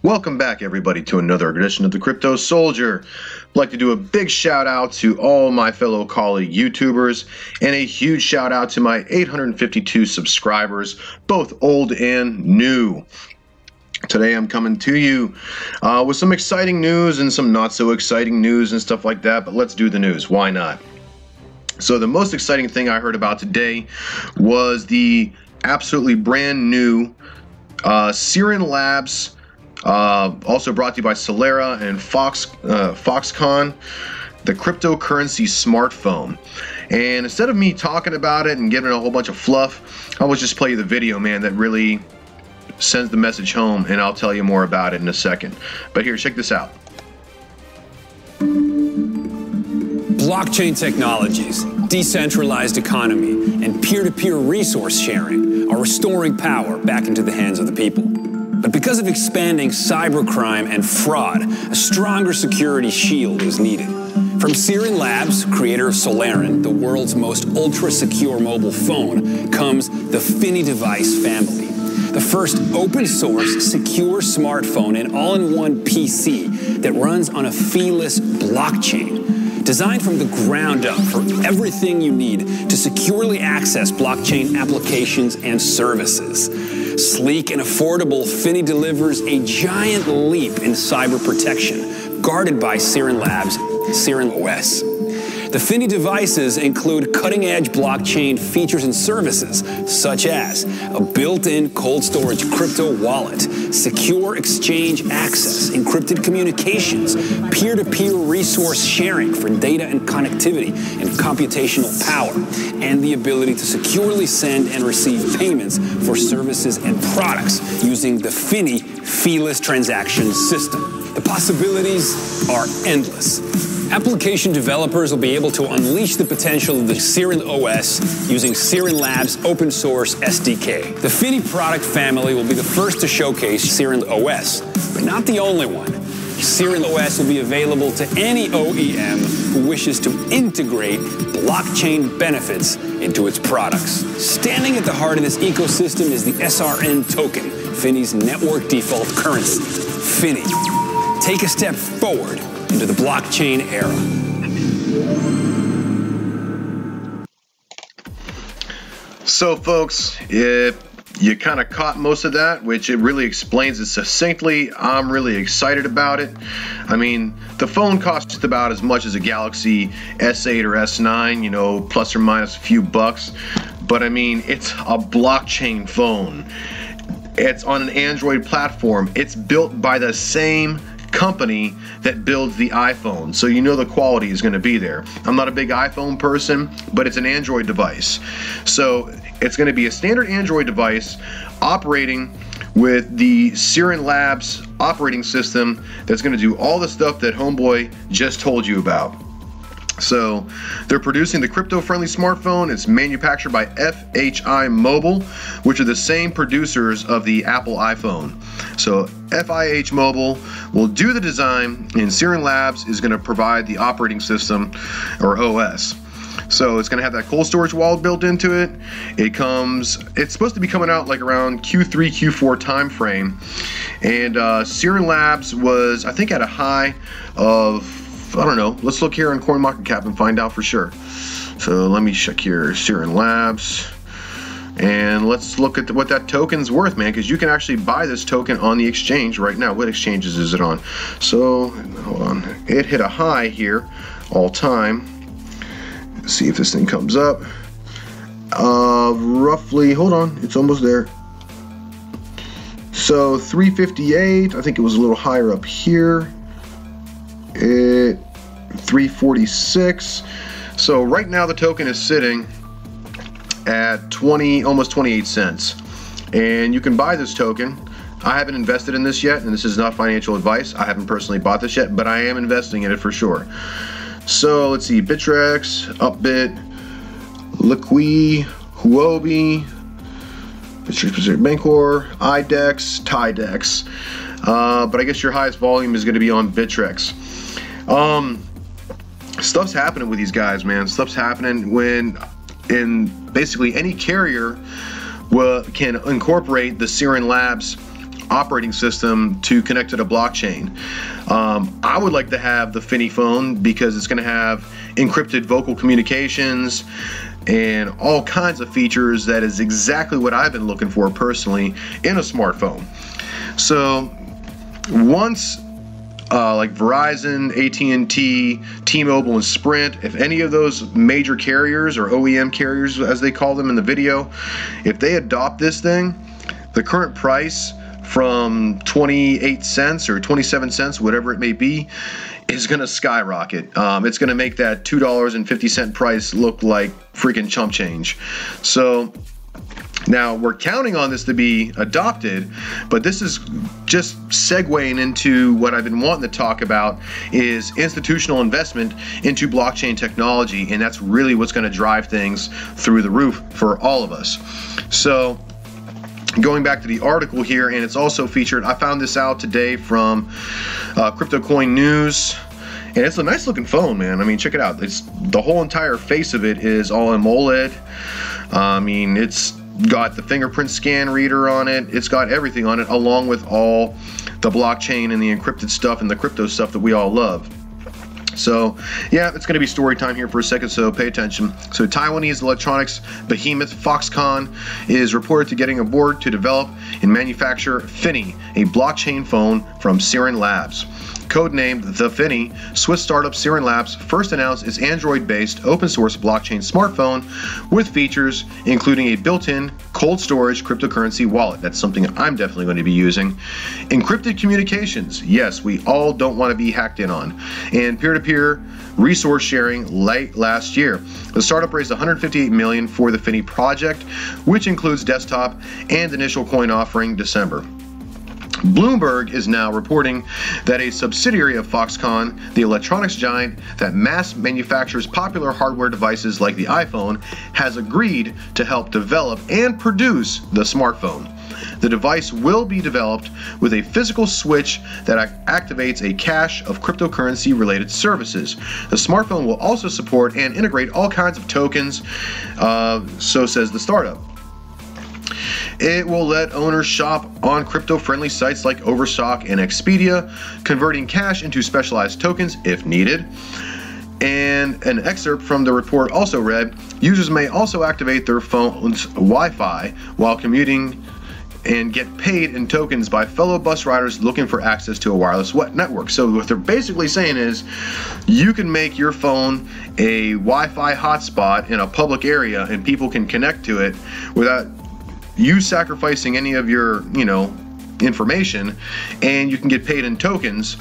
Welcome back, everybody, to another edition of the Crypto Soldier. I'd like to do a big shout out to all my fellow colleague YouTubers and a huge shout out to my 852 subscribers, both old and new. Today I'm coming to you with some exciting news and some not so exciting news and stuff like that, but let's do the news. Why not? So the most exciting thing I heard about today was the absolutely brand new Siren Labs, also brought to you by Solera and Foxconn, the cryptocurrency smartphone. And instead of me talking about it and giving it a whole bunch of fluff, I will just play you the video, man, that really sends the message home, and I'll tell you more about it in a second. But here, check this out. Blockchain technologies, decentralized economy, and peer-to-peer resource sharing are restoring power back into the hands of the people. But because of expanding cybercrime and fraud, a stronger security shield is needed. From Siren Labs, creator of Solarin, the world's most ultra-secure mobile phone, comes the Fini device family. The first open-source, secure smartphone and all-in-one PC that runs on a fee-less blockchain. Designed from the ground up for everything you need to securely access blockchain applications and services. Sleek and affordable, Fini delivers a giant leap in cyber protection, guarded by Siren Labs' Siren OS. The Fini devices include cutting-edge blockchain features and services, such as a built-in cold storage crypto wallet, secure exchange access, encrypted communications, peer-to-peer resource sharing for data and connectivity and computational power, and the ability to securely send and receive payments for services and products using the Fini fee-less transaction system. The possibilities are endless. Application developers will be able to unleash the potential of the Siren OS using Siren Labs' open source SDK. The Fini product family will be the first to showcase Siren OS, but not the only one. Siren OS will be available to any OEM who wishes to integrate blockchain benefits into its products. Standing at the heart of this ecosystem is the SRN token, Fini's network default currency. Fini, take a step forward into the blockchain era. So folks, if you kind of caught most of that, which it really explains it succinctly, I'm really excited about it. I mean, the phone costs just about as much as a Galaxy S8 or S9, you know, plus or minus a few bucks. But I mean, it's a blockchain phone. It's on an Android platform. It's built by the same company that builds the iPhone, so you know the quality is going to be there. I'm not a big iPhone person, but it's an Android device, so it's going to be a standard Android device operating with the Siren Labs operating system that's going to do all the stuff that Homeboy just told you about. So they're producing the crypto-friendly smartphone. It's manufactured by FHI Mobile, which are the same producers of the Apple iPhone. So FIH Mobile will do the design, and Siren Labs is going to provide the operating system, or OS. So it's going to have that cold storage wallet built into it. It's supposed to be coming out like around Q3, Q4 time frame. And Siren Labs was, I think, at a high of, I don't know, let's look here on CoinMarketCap and find out for sure. So let me check here, Siren Labs, and let's look at what that token's worth, man, because you can actually buy this token on the exchange right now. What exchanges is it on? So, hold on, it hit a high here, all time. Let's see if this thing comes up. Roughly, hold on, it's almost there. So 358, I think it was a little higher up here. 346. So right now the token is sitting at almost 28 cents, and you can buy this token. I haven't invested in this yet, and this is not financial advice. I haven't personally bought this yet, but I am investing in it for sure. So let's see, Bittrex, Upbit, Liqui, Huobi, Bancor, IDEX, Tidex. But I guess your highest volume is going to be on Bittrex. Stuff's happening with these guys, man. Stuff's happening when basically any carrier can incorporate the Siren Labs operating system to connect to the blockchain. I would like to have the Finny phone because it's going to have encrypted vocal communications and all kinds of features that is exactly what I've been looking for personally in a smartphone. So once like Verizon, AT&T, T-Mobile, and Sprint, if any of those major carriers or OEM carriers as they call them in the video, if they adopt this thing, the current price from 28 cents or 27 cents, whatever it may be, is going to skyrocket. It's going to make that $2.50 price look like freaking chump change. So now we're counting on this to be adopted, but this is just segueing into what I've been wanting to talk about is institutional investment into blockchain technology, and that's really what's going to drive things through the roof for all of us. So going back to the article here, and it's also featured, I found this out today from Crypto Coin News, and it's a nice looking phone, man. I mean, check it out. It's the whole entire face of it is all AMOLED. I mean, it's got the fingerprint scan reader on it. It's got everything on it, along with all the blockchain and the encrypted stuff and the crypto stuff that we all love. So yeah, it's going to be story time here for a second, so pay attention. So Taiwanese electronics behemoth Foxconn is reported to getting aboard to develop and manufacture Finny, a blockchain phone from Siren Labs. Codenamed the Finny, Swiss startup Siren Labs first announced its Android-based open-source blockchain smartphone with features including a built-in cold storage cryptocurrency wallet. That's something I'm definitely going to be using. Encrypted communications, yes, we all don't want to be hacked in on. And peer-to-peer resource sharing late last year. The startup raised $158 million for the Finny project, which includes desktop and initial coin offering December. Bloomberg is now reporting that a subsidiary of Foxconn, the electronics giant that mass manufactures popular hardware devices like the iPhone, has agreed to help develop and produce the smartphone. The device will be developed with a physical switch that activates a cache of cryptocurrency-related services. The smartphone will also support and integrate all kinds of tokens, so says the startup. It will let owners shop on crypto-friendly sites like Overstock and Expedia, converting cash into specialized tokens if needed. And an excerpt from the report also read, users may also activate their phone's Wi-Fi while commuting and get paid in tokens by fellow bus riders looking for access to a wireless network. So what they're basically saying is you can make your phone a Wi-Fi hotspot in a public area and people can connect to it without you sacrificing any of your, information, and you can get paid in tokens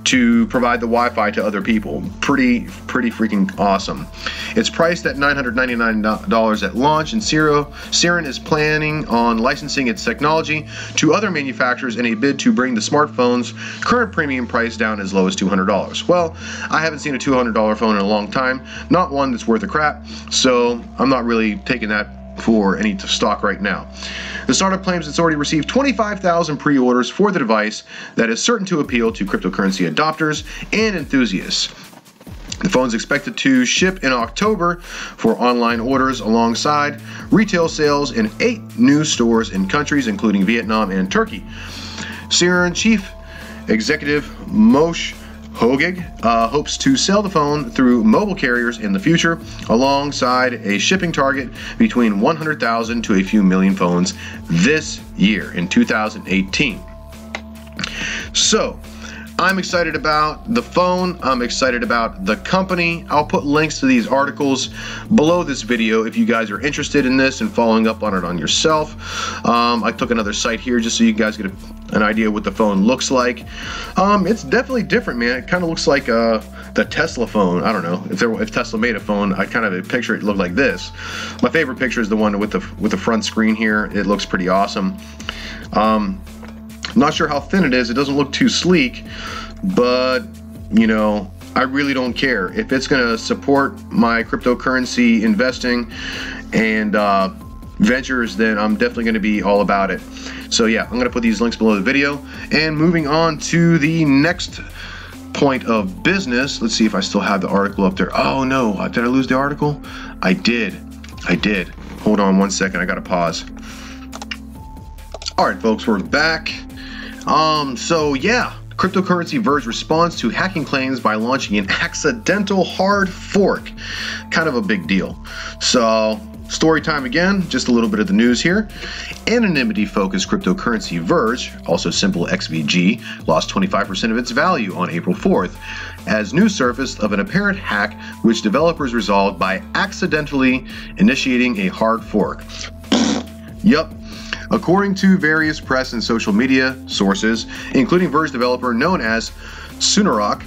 to provide the Wi-Fi to other people. Pretty freaking awesome. It's priced at $999 at launch, and Siren is planning on licensing its technology to other manufacturers in a bid to bring the smartphone's current premium price down as low as $200. Well, I haven't seen a $200 phone in a long time, not one that's worth a crap, so I'm not really taking that for any stock right now. The startup claims it's already received 25,000 pre-orders for the device that is certain to appeal to cryptocurrency adopters and enthusiasts. The phone is expected to ship in October for online orders alongside retail sales in 8 new stores in countries including Vietnam and Turkey. Siren Chief Executive Moshe Hogeg hopes to sell the phone through mobile carriers in the future, alongside a shipping target between 100,000 to a few million phones this year in 2018. So, I'm excited about the phone. I'm excited about the company. I'll put links to these articles below this video if you guys are interested in this and following up on it on yourself. I took another site here just so you guys get an idea what the phone looks like. It's definitely different, man. It kind of looks like the Tesla phone. I don't know if Tesla made a phone. I kind of picture it looked like this. My favorite picture is the one with the front screen here. It looks pretty awesome. Not sure how thin it is. It doesn't look too sleek, but I really don't care. If it's going to support my cryptocurrency investing and ventures, then I'm definitely going to be all about it. So yeah, I'm going to put these links below the video. And moving on to the next point of business. Let's see if I still have the article up there. Oh no, did I lose the article? I did. Hold on one second. I got to pause. All right, folks, we're back. So yeah, cryptocurrency Verge responds to hacking claims by launching an accidental hard fork. Kind of a big deal. So, story time again, just a little bit of the news here. Anonymity-focused cryptocurrency Verge, also simple XVG, lost 25% of its value on April 4th, as news surfaced of an apparent hack which developers resolved by accidentally initiating a hard fork. Yup. According to various press and social media sources, including Verge developer known as Sunarok,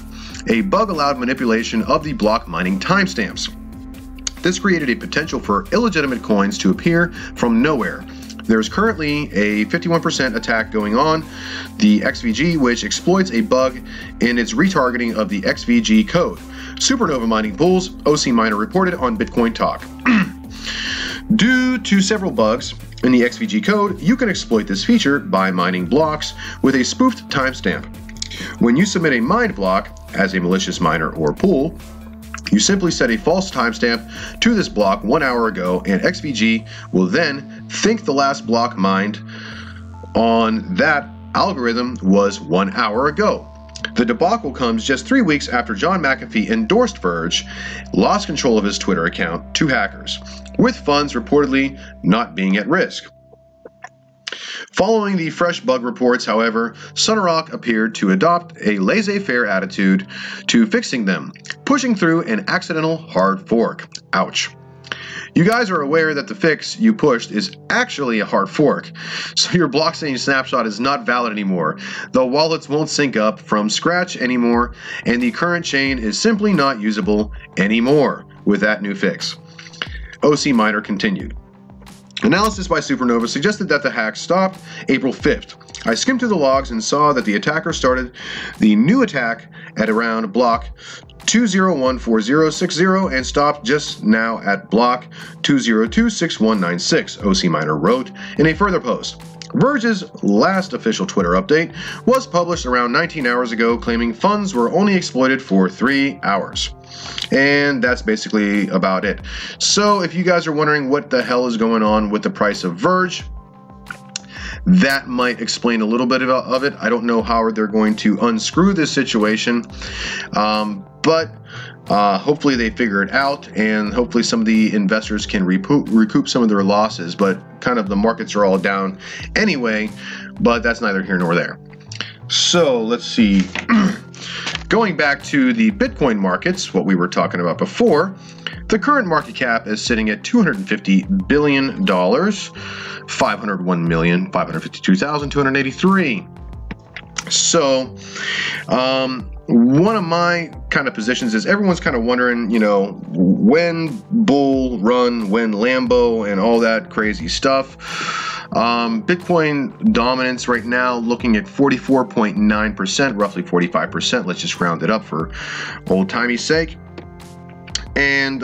a bug allowed manipulation of the block mining timestamps. This created a potential for illegitimate coins to appear from nowhere. There's currently a 51% attack going on the XVG, which exploits a bug in its retargeting of the XVG code. Supernova mining pools, OC Miner reported on Bitcoin Talk. Due to several bugs in the XVG code, you can exploit this feature by mining blocks with a spoofed timestamp. When you submit a mined block as a malicious miner or pool, you simply set a false timestamp to this block 1 hour ago, and XVG will then think the last block mined on that algorithm was 1 hour ago. The debacle comes just 3 weeks after John McAfee endorsed Verge, lost control of his Twitter account to hackers, with funds reportedly not being at risk. Following the fresh bug reports, however, Sunarok appeared to adopt a laissez-faire attitude to fixing them, pushing through an accidental hard fork. Ouch. You guys are aware that the fix you pushed is actually a hard fork, so your blockchain snapshot is not valid anymore. The wallets won't sync up from scratch anymore, and the current chain is simply not usable anymore with that new fix. OC Miner continued. Analysis by Supernova suggested that the hack stopped April 5th. I skimmed through the logs and saw that the attacker started the new attack at around block 2014060 and stopped just now at block 2026196, OC Miner wrote in a further post. Verge's last official Twitter update was published around 19 hours ago, claiming funds were only exploited for 3 hours. And that's basically about it. So if you guys are wondering what the hell is going on with the price of Verge, that might explain a little bit of it. I don't know how they're going to unscrew this situation, but hopefully they figure it out, and hopefully some of the investors can recoup some of their losses. But kind of the markets are all down anyway, but that's neither here nor there. So let's see. Going back to the Bitcoin markets, what we were talking about before, the current market cap is sitting at $250 billion, 501,552,283. So, one of my kind of positions is everyone's kind of wondering, you know, when bull run, when Lambo, and all that crazy stuff. Bitcoin dominance right now looking at 44.9%, roughly 45%. Let's just round it up for old-timey sake. And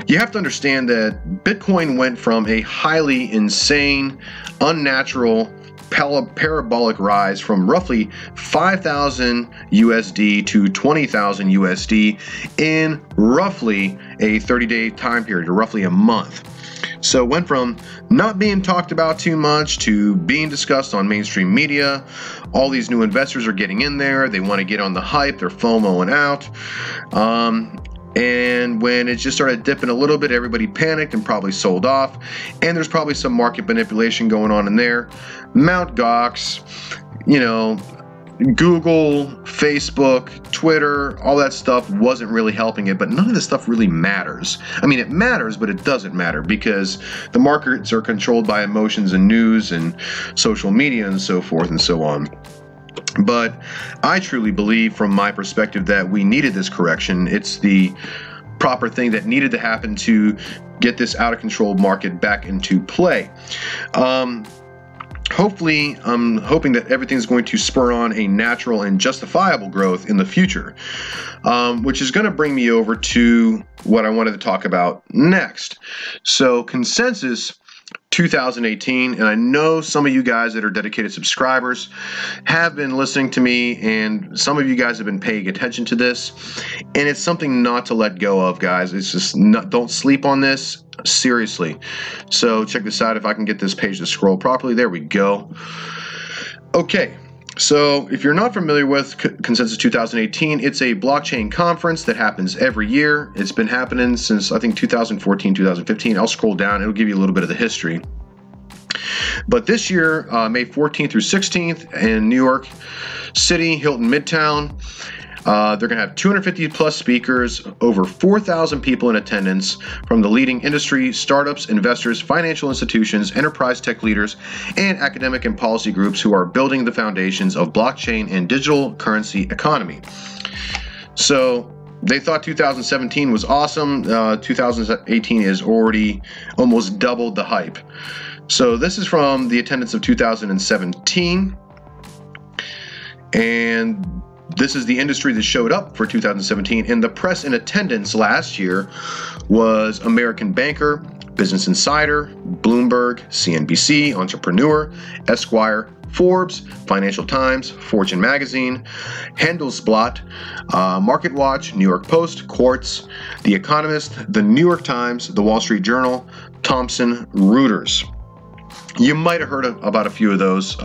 you have to understand that Bitcoin went from a highly insane, unnatural, parabolic rise from roughly 5,000 USD to 20,000 USD in roughly a 30-day time period, or roughly a month. So it went from not being talked about too much to being discussed on mainstream media. All these new investors are getting in there. They want to get on the hype. They're FOMOing out. And when it just started dipping a little bit, everybody panicked and probably sold off. And there's probably some market manipulation going on in there. Mt. Gox, you know, Google, Facebook, Twitter, all that stuff wasn't really helping it, but none of this stuff really matters. I mean, it matters, but it doesn't matter because the markets are controlled by emotions and news and social media and so forth and so on. But I truly believe, from my perspective, that we needed this correction. It's the proper thing that needed to happen to get this out of control market back into play. Hopefully, I'm hoping that everything's going to spur on a natural and justifiable growth in the future, which is going to bring me over to what I wanted to talk about next. So, Consensus 2018, and I know some of you guys that are dedicated subscribers have been listening to me, and some of you guys have been paying attention to this, and it's something not to let go of, guys. It's just not, don't sleep on this, seriously. So check this out. If I can get this page to scroll properly, there we go. Okay, So if you're not familiar with Consensus 2018, it's a blockchain conference that happens every year. It's been happening since, I think, 2014, 2015. I'll scroll down. It'll give you a little bit of the history. But this year, May 14th through 16th in New York City, Hilton Midtown, they're going to have 250 plus speakers, over 4,000 people in attendance from the leading industry, startups, investors, financial institutions, enterprise tech leaders, and academic and policy groups who are building the foundations of blockchain and digital currency economy. So they thought 2017 was awesome. 2018 is already almost doubled the hype. So this is from the attendance of 2017. And this is the industry that showed up for 2017. And the press in attendance last year was American Banker, Business Insider, Bloomberg, CNBC, Entrepreneur, Esquire, Forbes, Financial Times, Fortune Magazine, Handelsblatt, MarketWatch, New York Post, Quartz, The Economist, The New York Times, The Wall Street Journal, Thomson Reuters. You might have heard about a few of those.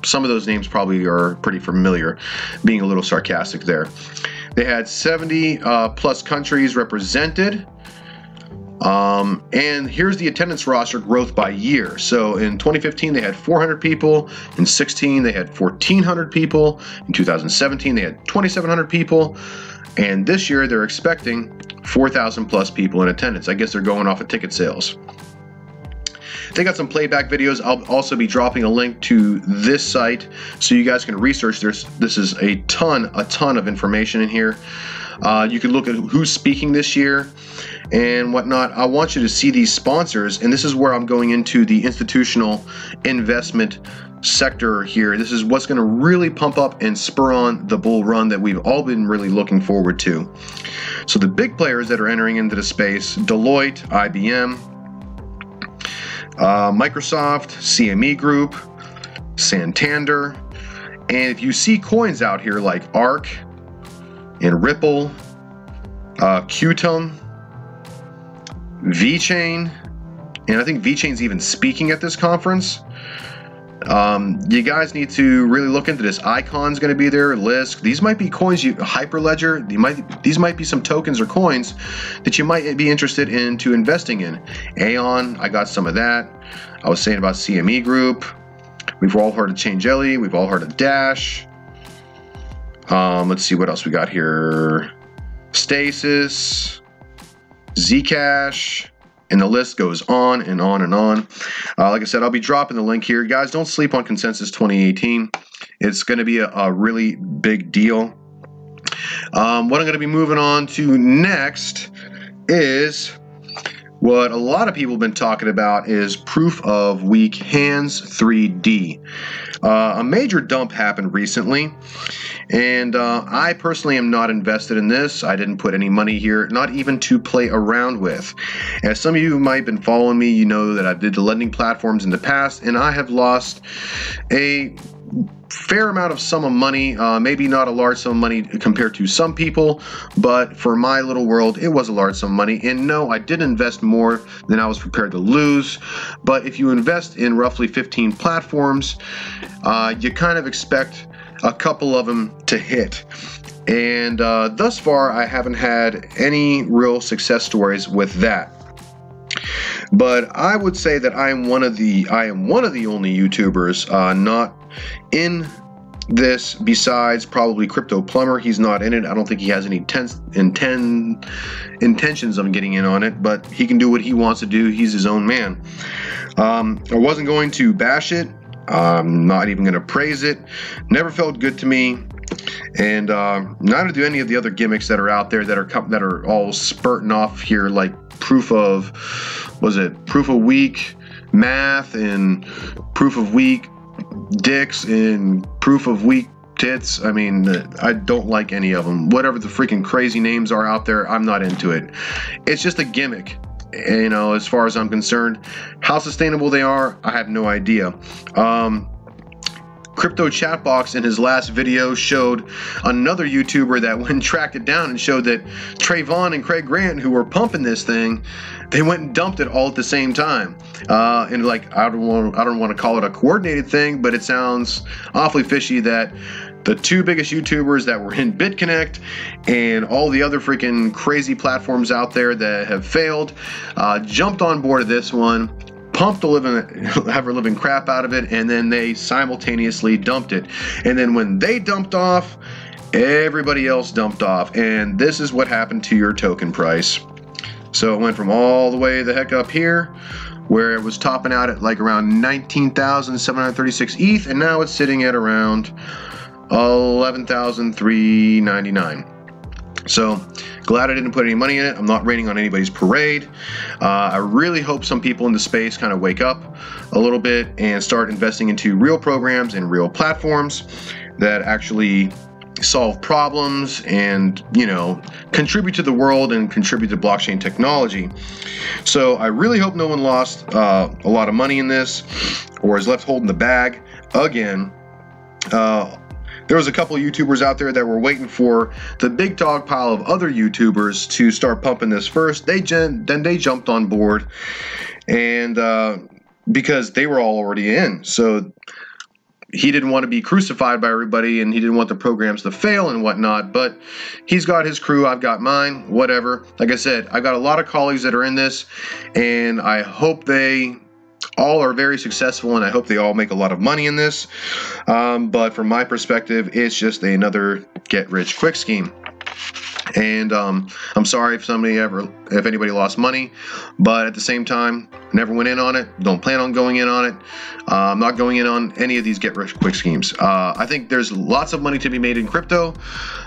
Some of those names probably are pretty familiar, being a little sarcastic there. They had 70 plus countries represented. And here's the attendance roster growth by year. So in 2015, they had 400 people. In 16, they had 1,400 people. In 2017, they had 2,700 people. And this year, they're expecting 4,000 plus people in attendance. I guess they're going off of ticket sales. They got some playback videos. I'll also be dropping a link to this site so you guys can research this. This is a ton of information in here. You can look at who's speaking this year and whatnot. I want you to see these sponsors, and this is where I'm going into the institutional investment sector here. This is what's going to really pump up and spur on the bull run that we've all been really looking forward to. So the big players that are entering into the space: Deloitte, IBM, Microsoft, CME Group, Santander. And if you see coins out here like ARK and Ripple, Qtum, VeChain, and I think VeChain's even speaking at this conference. You guys need to really look into this. Icon's going to be there, Lisk. These might be coins, Hyperledger. These might be some tokens or coins that you might be interested into investing in. Aeon, I got some of that. I was saying about CME Group. We've all heard of Changelly. We've all heard of Dash. Let's see what else we got here. Stasis, Zcash. And the list goes on and on and on. Like I said, I'll be dropping the link here. Guys, don't sleep on Consensus 2018. It's going to be a really big deal. What I'm going to be moving on to next is what a lot of people have been talking about is proof of weak hands 3D. A major dump happened recently, and I personally am not invested in this. I didn't put any money here, not even to play around with. As some of you might have been following me, you know that I did the lending platforms in the past, and I have lost a fair amount of sum of money, maybe not a large sum of money compared to some people, but for my little world, it was a large sum of money. And no, I did invest more than I was prepared to lose. But if you invest in roughly 15 platforms, you kind of expect a couple of them to hit. And thus far, I haven't had any real success stories with that. But I would say that I am one of the only YouTubers not in this, besides probably Crypto Plumber. He's not in it. I don't think he has any intentions of getting in on it, but he can do what he wants to do. He's his own man. I wasn't going to bash it. I'm not even going to praise it. Never felt good to me. And neither do any of the other gimmicks that are out there that are all spurting off here, like proof of weak math and proof of weak dicks and proof of weak tits. I mean, I don't like any of them. Whatever the freaking crazy names are out there, I'm not into it. It's just a gimmick. You know, as far as I'm concerned, how sustainable they are, I have no idea. Crypto Chatbox in his last video showed another YouTuber that went and tracked it down and showed that Trayvon and Craig Grant, who were pumping this thing, they went and dumped it all at the same time. And like, I don't want to call it a coordinated thing, but it sounds awfully fishy that the two biggest YouTubers that were in BitConnect and all the other freaking crazy platforms out there that have failed jumped on board of this one, pumped the ever-living crap out of it, and then they simultaneously dumped it. And then when they dumped off, everybody else dumped off. And this is what happened to your token price. So it went from all the way the heck up here, where it was topping out at like around 19,736 ETH, and now it's sitting at around 11,399. So glad I didn't put any money in it. I'm not raining on anybody's parade. I really hope some people in the space kind of wake up a little bit and start investing into real programs and real platforms that actually solve problems and, you know, contribute to the world and contribute to blockchain technology. So I really hope no one lost a lot of money in this or is left holding the bag again. There was a couple of YouTubers out there that were waiting for the big dog pile of other YouTubers to start pumping this first. Then they jumped on board, and because they were all already in. So he didn't want to be crucified by everybody, and he didn't want the programs to fail and whatnot. But he's got his crew, I've got mine, whatever. Like I said, I've got a lot of colleagues that are in this, and I hope they all are very successful, and I hope they all make a lot of money in this. But from my perspective, it's just another get-rich-quick scheme. And I'm sorry if anybody lost money, but at the same time, never went in on it. Don't plan on going in on it. I'm not going in on any of these get-rich-quick schemes. I think there's lots of money to be made in crypto,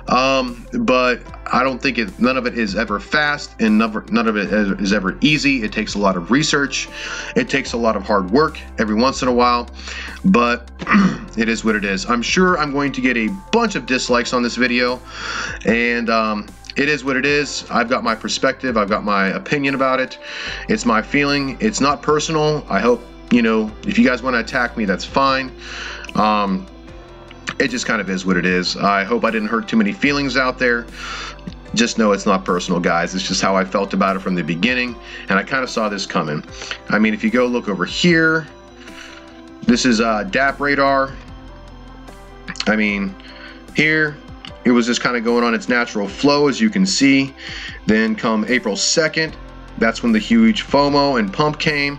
but I don't think none of it is ever fast, and none of it is ever easy. It takes a lot of research. It takes a lot of hard work every once in a while, but it is what it is. I'm sure I'm going to get a bunch of dislikes on this video, and it is what it is. I've got my perspective. I've got my opinion about it. It's my feeling. It's not personal. I hope, you know, if you guys want to attack me, that's fine. It just kind of is what it is. I hope I didn't hurt too many feelings out there. Just know it's not personal, guys. It's just how I felt about it from the beginning, and I kind of saw this coming. I mean, if you go look over here, this is DAP Radar. I mean, here, it was just kind of going on its natural flow, as you can see. Then come April 2nd, that's when the huge FOMO and pump came,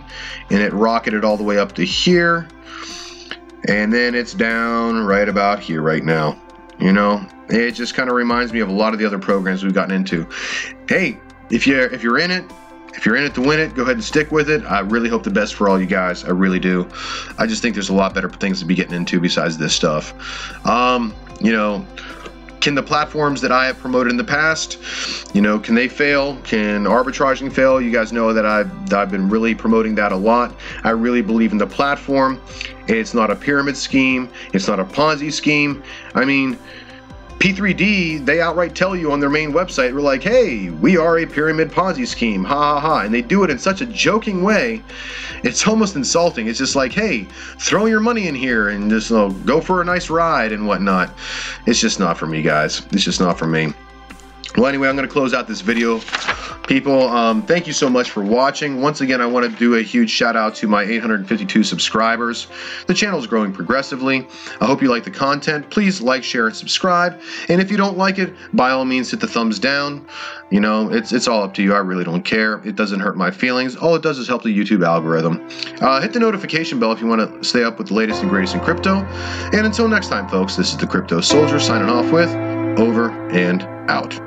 and it rocketed all the way up to here. And then it's down right about here right now. You know, it just kind of reminds me of a lot of the other programs we've gotten into. Hey, if you're in it, if you're in it to win it, go ahead and stick with it. I really hope the best for all you guys. I really do. I just think there's a lot better things to be getting into besides this stuff. You know, can the platforms that I have promoted in the past, you know, can they fail? Can arbitraging fail? You guys know that I've been really promoting that a lot. I really believe in the platform. It's not a pyramid scheme. It's not a Ponzi scheme. I mean, P3D, they outright tell you on their main website, we're like, hey, we are a pyramid Ponzi scheme, ha ha ha. And they do it in such a joking way, it's almost insulting. It's just like, hey, throw your money in here and just, you know, go for a nice ride and whatnot. It's just not for me, guys. It's just not for me. Well, anyway, I'm going to close out this video. People, thank you so much for watching. Once again, I want to do a huge shout out to my 852 subscribers. The channel is growing progressively. I hope you like the content. Please like, share, and subscribe. And if you don't like it, by all means, hit the thumbs down. You know, it's all up to you. I really don't care. It doesn't hurt my feelings. All it does is help the YouTube algorithm. Hit the notification bell if you want to stay up with the latest and greatest in crypto. And until next time, folks, this is the Crypto Soldier signing off with over and out.